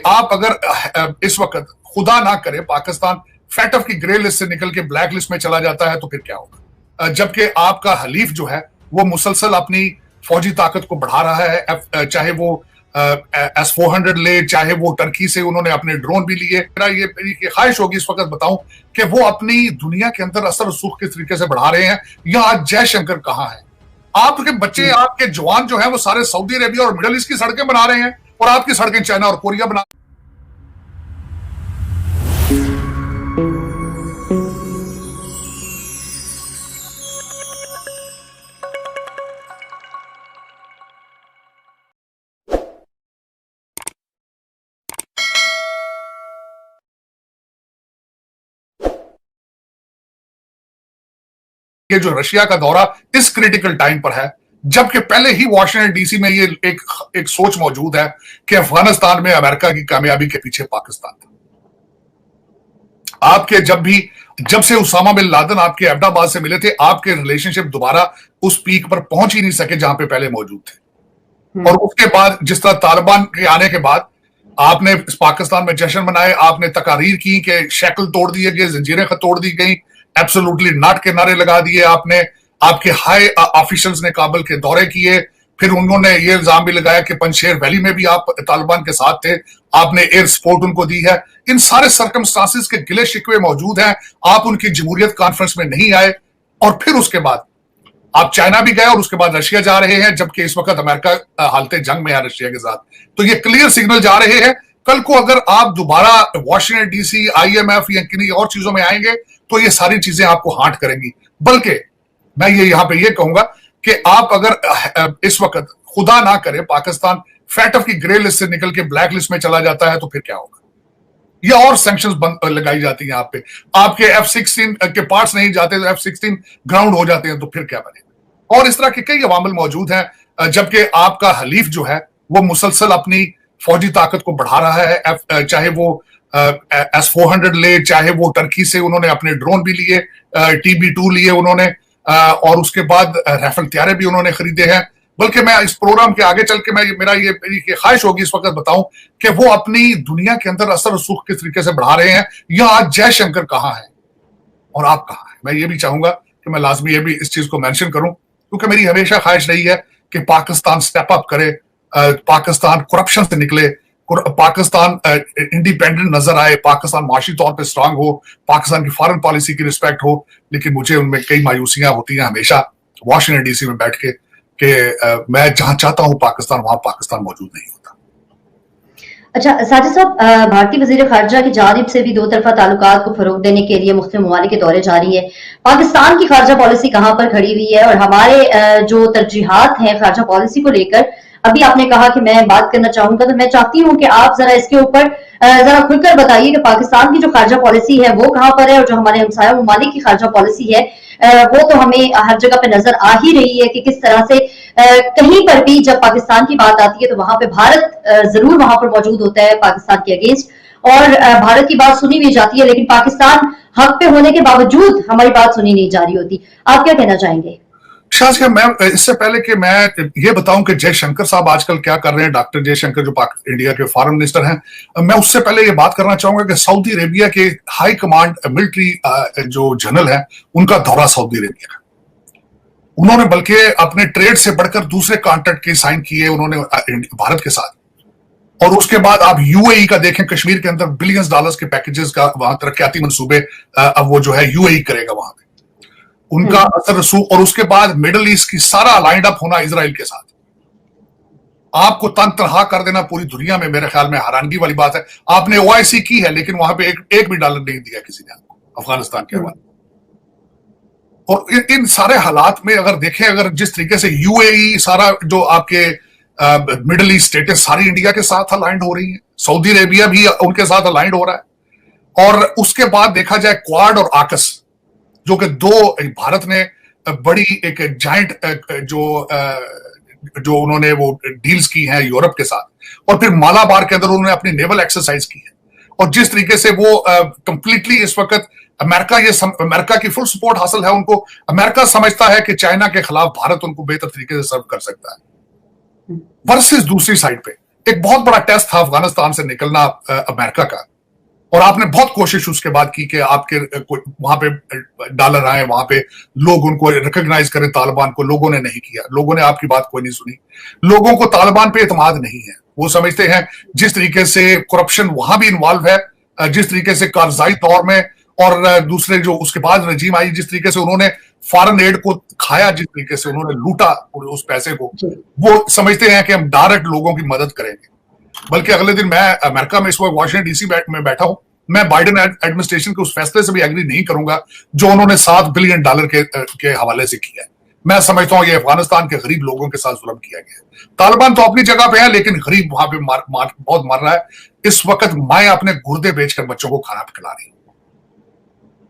आप अगर इस वक्त खुदा ना करे पाकिस्तान फैटफ की ग्रे लिस्ट से निकल के ब्लैक लिस्ट में चला जाता है तो फिर क्या होगा? जबकि आपका हलीफ जो है वो मुसलसल अपनी फौजी ताकत को बढ़ा रहा है, चाहे वो S-400 ले, चाहे वो टर्की से उन्होंने अपने ड्रोन भी लिए। मेरा ये मेरी ख्वाहिश होगी इस वक्त बताऊं कि वो अपनी दुनिया के अंदर असर रसूख किस तरीके से बढ़ा रहे हैं, या आज जयशंकर कहां है? आपके बच्चे, आपके जवान जो है वो सारे सऊदी अरेबिया और मिडल ईस्ट की सड़कें बना रहे हैं, और आपकी सड़कें चाइना और कोरिया बना। ये जो रशिया का दौरा इस क्रिटिकल टाइम पर है, जबकि पहले ही वॉशिंगटन डीसी में ये एक सोच मौजूद है कि अफगानिस्तान में अमेरिका की कामयाबी के पीछे पाकिस्तान था। आपके जब से उसामा बिन लादेन आपके एबटाबाद से मिले थे, आपके रिलेशनशिप दोबारा उस पीक पर पहुंच ही नहीं सके जहां पे पहले मौजूद थे। और उसके बाद जिस तरह तालिबान के आने के बाद आपने पाकिस्तान में जश्न मनाए, आपने तकारीर की कि शक्ल तोड़ दिए गए, जंजीरें तोड़ दी गई, एब्सोल्युटली नॉट के नारे लगा दिए आपने। आपके हाई ऑफिशियल्स ने काबुल के दौरे किए, फिर उन्होंने ये इल्जाम भी लगाया कि पंजशेर वैली में भी आप तालिबान के साथ थे, आपने एयर सपोर्ट उनको दी है। इन सारे सर्कमस्टांसेस के गिले शिकवे मौजूद हैं। आप उनकी जमहूरियत कॉन्फ्रेंस में नहीं आए, और फिर उसके बाद आप चाइना भी गए और उसके बाद रशिया जा रहे हैं, जबकि इस वक्त अमेरिका हालते जंग में है रशिया के साथ। तो ये क्लियर सिग्नल जा रहे हैं, कल को अगर आप दोबारा वॉशिंगटन डीसी, IMF या किन्हीं और चीजों में आएंगे तो ये सारी चीजें आपको हांट करेंगी। बल्कि मैं ये यहां पे ये कहूंगा कि आप अगर इस वक्त खुदा ना करे पाकिस्तान फैटफ की ग्रे लिस्ट से निकल के ब्लैक लिस्ट में चला जाता है तो फिर क्या होगा? ये और सैंक्शंस लगाई जाती हैं आप पे, आपके F-16 के पार्ट्स नहीं जाते तो F-16 ग्राउंड हो जाते हैं, तो फिर क्या बनेगा? और इस तरह के कई अवामिल मौजूद हैं, जबकि आपका हलीफ जो है वो मुसलसल अपनी फौजी ताकत को बढ़ा रहा है, चाहे वो S-400 ले, चाहे वो टर्की से उन्होंने अपने ड्रोन भी लिए, TB2 लिए उन्होंने, और उसके बाद राइफल त्यारे भी उन्होंने खरीदे हैं। बल्कि मैं इस प्रोग्राम के आगे चल के मेरी ख्वाहिश होगी इस वक्त बताऊं कि वो अपनी दुनिया के अंदर असर रसूख किस तरीके से बढ़ा रहे हैं, या आज जयशंकर कहां है और आप कहां है। मैं ये भी चाहूंगा कि मैं लाजमी ये भी इस चीज को मेंशन करूं, क्योंकि मेरी हमेशा ख्वाहिश रही है कि पाकिस्तान स्टेप अप करे, पाकिस्तान करप्शन से निकले, पाकिस्तान इंडिपेंडेंट नजर आए, पाकिस्तान माशी तौर पे स्ट्रांग हो, पाकिस्तान की फॉरेन पॉलिसी की रिस्पेक्ट हो। लेकिन मुझे उनमें कई मायूसियां होती हैं हमेशा वॉशिंगटन डीसी में बैठ के कि मैं जहां चाहता हूं पाकिस्तान, वहां पाकिस्तान मौजूद नहीं होता। अच्छा साजिद साहब, भारतीय वजीर खारजा की जानिब से भी दो तरफा ताल्लुकात को फरोग देने के लिए मुख्तलिफ ममालिक के दौरे जारी है। पाकिस्तान की खारजा पॉलिसी कहां पर खड़ी हुई है, और हमारे जो तरजीहात हैं खारजा पॉलिसी को लेकर, अभी आपने कहा कि मैं बात करना चाहूंगा, तो मैं चाहती हूं कि आप जरा इसके ऊपर जरा खुलकर बताइए कि पाकिस्तान की जो खारजा पॉलिसी है वो कहां पर है, और जो हमारे हमसाया ममालिक की खारजा पॉलिसी है वो तो हमें हर जगह पे नजर आ ही रही है कि किस तरह से कहीं पर भी जब पाकिस्तान की बात आती है तो वहां पे भारत जरूर वहां पर मौजूद होता है पाकिस्तान के अगेंस्ट, और भारत की बात सुनी भी जाती है, लेकिन पाकिस्तान हक पे होने के बावजूद हमारी बात सुनी नहीं जा रही होती। आप क्या कहना चाहेंगे? शायद मैं इससे पहले कि मैं ये बताऊं कि जयशंकर साहब आजकल क्या कर रहे हैं, डॉक्टर जयशंकर जो इंडिया के फॉरेन मिनिस्टर हैं, मैं उससे पहले ये बात करना चाहूंगा कि सऊदी अरेबिया के हाई कमांड मिलिट्री जो जनरल है उनका दौरा सऊदी अरेबिया का, उन्होंने बल्कि अपने ट्रेड से बढ़कर दूसरे कॉन्ट्रैक्ट के साइन किए उन्होंने भारत के साथ। और उसके बाद आप UAE का देखें, कश्मीर के अंदर बिलियंस डॉलर्स के पैकेजेस का वहां तरक्याती मंसूबे अब वो जो है UAE करेगा वहां पे उनका असर रसूख। और उसके बाद मिडल ईस्ट की सारा लाइंड अप होना इजराइल के साथ, आपको तन तनहा कर देना पूरी दुनिया में, मेरे ख्याल में हैरानगी वाली बात है। आपने OIC की है लेकिन वहां पे एक भी डॉलर नहीं दिया किसी ने आपको अफगानिस्तान के हवाले। और इन सारे हालात में अगर देखें, अगर जिस तरीके से UAE सारा जो आपके मिडल ईस्ट स्टेट्स सारी इंडिया के साथ अलाइंड हो रही है, सऊदी अरेबिया भी उनके साथ अलाइंड हो रहा है, और उसके बाद देखा जाए क्वाड और आकस जो कि दो भारत ने बड़ी एक जाइंट जो उन्होंने वो डील्स की हैं यूरोप के साथ, और फिर मालाबार के अंदर उन्होंने अपनी नेवल एक्सरसाइज की है, और जिस तरीके से वो कंप्लीटली इस वक्त अमेरिका की फुल सपोर्ट हासिल है उनको। अमेरिका समझता है कि चाइना के खिलाफ भारत उनको बेहतर तरीके से सर्व कर सकता है, वर्सेस दूसरी साइड पे एक बहुत बड़ा टेस्ट था अफगानिस्तान से निकलना अमेरिका का, और आपने बहुत कोशिश उसके बाद की कि आपके वहां पे डॉलर आए, वहां पे लोग उनको रिकॉग्नाइज करें तालिबान को। लोगों ने नहीं किया, लोगों ने आपकी बात कोई नहीं सुनी। लोगों को तालिबान पे एतमाद नहीं है। वो समझते हैं जिस तरीके से करप्शन वहां भी इन्वॉल्व है, जिस तरीके से कारजाई तौर में, और दूसरे जो उसके बाद रजीम आई, जिस तरीके से उन्होंने फॉरेन एड को खाया, जिस तरीके से उन्होंने लूटा उस पैसे को, वो समझते हैं कि हम डायरेक्ट लोगों की मदद करेंगे। बल्कि अगले दिन मैं अमेरिका में इस वक्त वाशिंगटन डीसी में बैठा हूं, मैं बाइडेन एडमिनिस्ट्रेशन के उस फैसले से भी एग्री नहीं करूंगा जो उन्होंने $7 बिलियन के हवाले से किया है। मैं समझता हूं ये अफगानिस्तान के गरीब लोगों के साथ जुल्म किया गया है। तालिबान तो अपनी जगह पे है, लेकिन गरीब वहां पे बहुत मर रहा है। इस वक्त माएं अपने गुर्दे बेचकर बच्चों को खाना खिला रही है।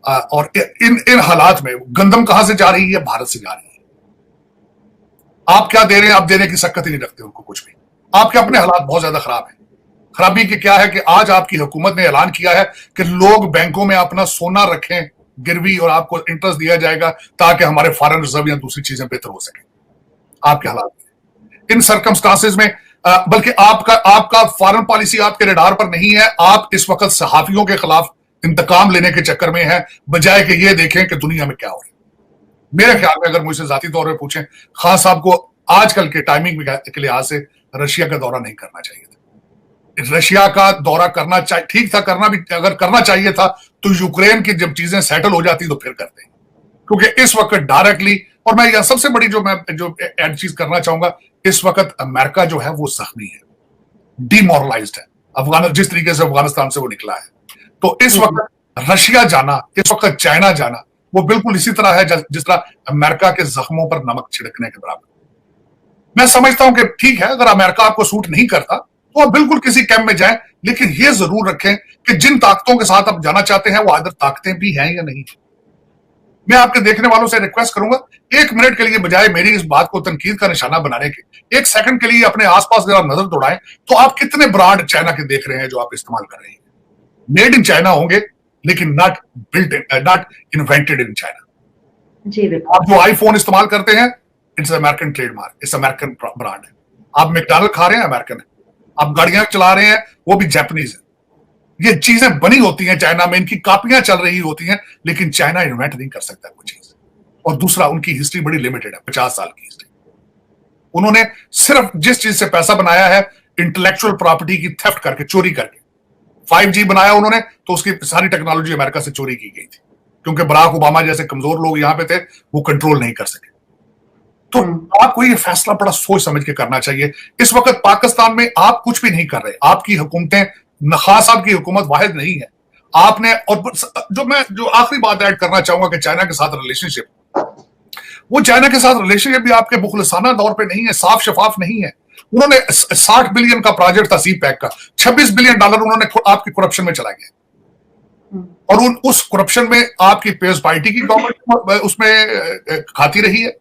और इन हालात में गंदम कहां से जा रही है? भारत से जा रही है। आप क्या दे रहे हैं? आप देने की शक्कत ही नहीं रखते उनको कुछ भी। आपके अपने हालात बहुत ज्यादा खराब है। खराबी की क्या है कि आज आपकी हुकूमत ने ऐलान किया है कि लोग बैंकों में अपना सोना रखें गिरवी, और आपको इंटरेस्ट दिया जाएगा ताकि हमारे फॉरेन रिजर्व या दूसरी चीजें बेहतर हो सके। आपके हालात इन सर्कमस्टांसेस में, बल्कि आपका फॉरेन पॉलिसी आपके रडार पर नहीं है। आप इस वक्त सहाफियों के खिलाफ इंतकाम लेने के चक्कर में है, बजाय कि ये देखें कि दुनिया में क्या हो रहा है। मेरे ख्याल में अगर मुझसे जाती तौर पर पूछें, खान साहब को आजकल के टाइमिंग के लिहाज से रशिया का दौरा नहीं करना चाहिए था। रशिया का दौरा करना ठीक था, करना भी अगर करना चाहिए था तो यूक्रेन की जब चीजें सेटल हो जाती तो फिर करते, क्योंकि इस वक्त डायरेक्टली, और मैं यह सबसे बड़ी जो एड चीज करना चाहूंगा, इस वक्त अमेरिका जो है वो जख्मी है, डिमोरलाइज्ड है। जिस तरीके से अफगानिस्तान से वो निकला है, तो इस वक्त रशिया जाना, इस वक्त चाइना जाना, वो बिल्कुल इसी तरह है जिस तरह अमेरिका के जख्मों पर नमक छिड़कने के बराबर। मैं समझता हूं कि ठीक है, अगर अमेरिका आपको सूट नहीं करता तो आप बिल्कुल किसी कैंप में जाएं, लेकिन ये जरूर रखें कि जिन ताकतों के साथ आप जाना चाहते हैं वो आदर ताकतें भी हैं या नहीं। मैं आपके देखने वालों से रिक्वेस्ट करूंगा, 1 मिनट के लिए बजाय मेरी इस बात को तनकीद का निशाना बनाने के, 1 सेकंड के लिए अपने आसपास जरा नजर दौड़ाएं तो आप कितने ब्रांड चाइना के देख रहे हैं जो आप इस्तेमाल कर रहे हैं। मेड इन चाइना होंगे, लेकिन नॉट इन्वेंटेड इन चाइना। जी बिल्कुल। आप जो आईफोन इस्तेमाल करते हैं, it's American trademark, it's American brand है। आप मैकडॉनल्ड खा रहे हैं, अमेरिकन है। आप गाड़ियां चला रहे हैं, वो भी जापानीज है। ये चीजें बनी होती हैं चाइना में, इनकी कॉपियां चल रही होती हैं, लेकिन चाइना इन्वेंट नहीं कर सकता कोई चीज। और दूसरा, उनकी हिस्ट्री बड़ी लिमिटेड है, 50 साल की हिस्ट्री। उन्होंने सिर्फ जिस चीज से पैसा बनाया है, इंटेलेक्चुअल प्रॉपर्टी की थेफ्ट करके, चोरी करके। 5G बनाया उन्होंने तो उसकी सारी टेक्नोलॉजी अमेरिका से चोरी की गई थी, क्योंकि बराक ओबामा जैसे कमजोर लोग यहां पे थे, वो कंट्रोल नहीं कर सके। तो आपको ये फैसला बड़ा सोच समझ के करना चाहिए। इस वक्त पाकिस्तान में आप कुछ भी नहीं कर रहे। आपकी हुकूमतें, खान साहब की हुकूमत वाहिद नहीं है। आपने, और जो आखिरी बात ऐड करना चाहूंगा कि चाइना के साथ रिलेशनशिप, वो चाइना के साथ रिलेशनशिप भी आपके मुखलसाना दौर पे नहीं है, साफ शफाफ नहीं है। उन्होंने 60 बिलियन का प्रोजेक्ट था सीपैक का, $26 बिलियन उन्होंने आपकी करप्शन में चला गया, और उस करप्शन में आपकी पीपल्स पार्टी की गवर्नमेंट उसमें खाती रही है,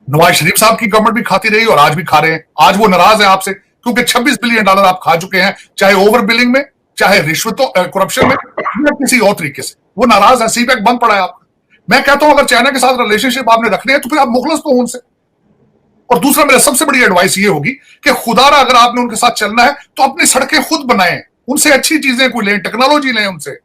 नवाज शरीफ साहब की गवर्नमेंट भी खाती रही और आज भी खा रहे हैं। आज वो नाराज है आपसे, क्योंकि $26 बिलियन आप खा चुके हैं, चाहे ओवर बिलिंग में, चाहे रिश्वतों, करप्शन में, या किसी और तरीके से। वो नाराज है, सीपैक बंद पड़ा है आपका। मैं कहता हूं अगर चाइना के साथ रिलेशनशिप आपने रखने हैं तो फिर आप मुखलस तो उनसे। और दूसरा, मेरा सबसे बड़ी एडवाइस ये होगी कि खुदारा अगर आपने उनके साथ चलना है तो अपनी सड़कें खुद बनाएं, उनसे अच्छी चीजें कोई लें, टेक्नोलॉजी लें उनसे।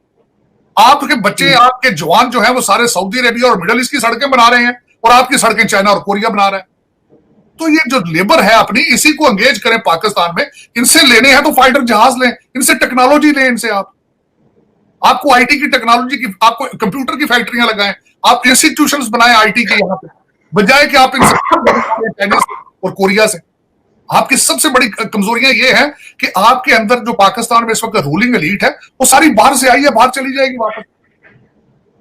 आपके बच्चे, आपके जवान जो है वो सारे सऊदी अरेबिया और मिडल ईस्ट की सड़कें बना रहे हैं, और आपकी सड़कें चाइना और कोरिया बना रहा है। तो ये जो लेबर है अपनी, इसी को एंगेज करें पाकिस्तान में। इनसे लेने हैं तो फाइटर जहाज लें, इनसे टेक्नोलॉजी लें, इनसे आपको आईटी की टेक्नोलॉजी की, आपको कंप्यूटर की फैक्ट्रियां लगाएं, आप इंस्टीट्यूशंस बनाएं आईटी के यहाँ पे, बजाय कि आप इनसे और कोरिया से। आपकी सबसे बड़ी कमजोरियां ये हैं कि आपके अंदर जो पाकिस्तान में इस वक्त रूलिंग एलीट है, वो सारी बाहर से आई है, बाहर चली जाएगी वापस।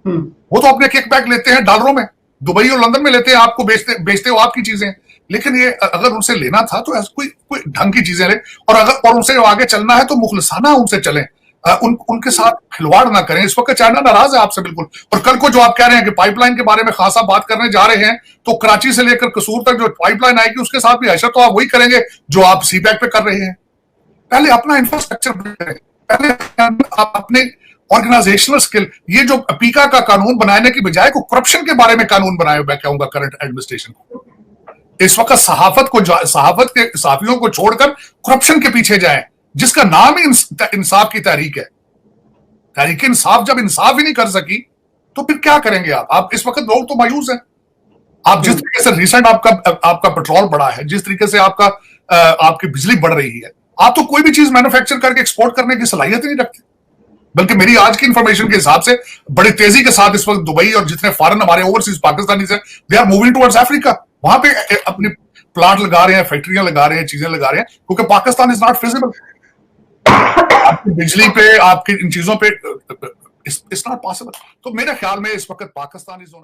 वो तो अपने किकबैक लेते हैं डॉलरों में, दुबई और लंदन में लेते हैं, आपको बेचते हो आपकी चीजें। लेकिन ये अगर उनसे लेना था तो कोई ढंग की चीजें ले, और उनसे आगे चलना है तो मुखलसाना उनसे चलें, उनके साथ खिलवाड़ ना करें। इस वक्त चाइना नाराज है आपसे बिल्कुल। और कल को जो आप कह रहे हैं कि पाइपलाइन के बारे में खासा बात करने जा रहे हैं, तो कराची से लेकर कसूर तक जो पाइपलाइन आएगी उसके साथ भी हशर तो आप वही करेंगे जो आप सीपैक पे कर रहे हैं। पहले अपना इंफ्रास्ट्रक्चर करें, पहले आप अपने ऑर्गेनाइजेशनल स्किल, ये जो पीका का कानून बनाने की बजाय को करप्शन के बारे में कानून बनाए, मैं कहूंगा करंट एडमिनिस्ट्रेशन को। इस वक्त सहाफत के सहाफियों को छोड़कर करप्शन के पीछे जाए, जिसका नाम ही इंसाफ की तहरीक है। तहरीक इंसाफ जब इंसाफ ही नहीं कर सकी तो फिर क्या करेंगे आप इस वक्त लोग तो मायूस हैं। आप जिस तरीके से रिसेंट आपका पेट्रोल बढ़ा है, जिस तरीके से आपकी बिजली बढ़ रही है, आप तो कोई भी चीज मैन्युफैक्चर करके एक्सपोर्ट करने की सलाहियत ही नहीं रखते। बल्कि मेरी आज की इंफॉर्मेशन के हिसाब से बड़ी तेजी के साथ इस वक्त दुबई और जितने फॉरेन हमारे ओवरसीज पाकिस्तानी से they are moving towards Africa, वहां पे अपनी प्लांट लगा रहे हैं, फैक्ट्रियां लगा रहे हैं, चीजें लगा रहे हैं, क्योंकि पाकिस्तान इज नॉट फिजिबल। आपकी बिजली पे, आपकी इन चीजों पे इट्स नॉट पॉसिबल। तो मेरे ख्याल में इस वक्त पाकिस्तान इज ऑन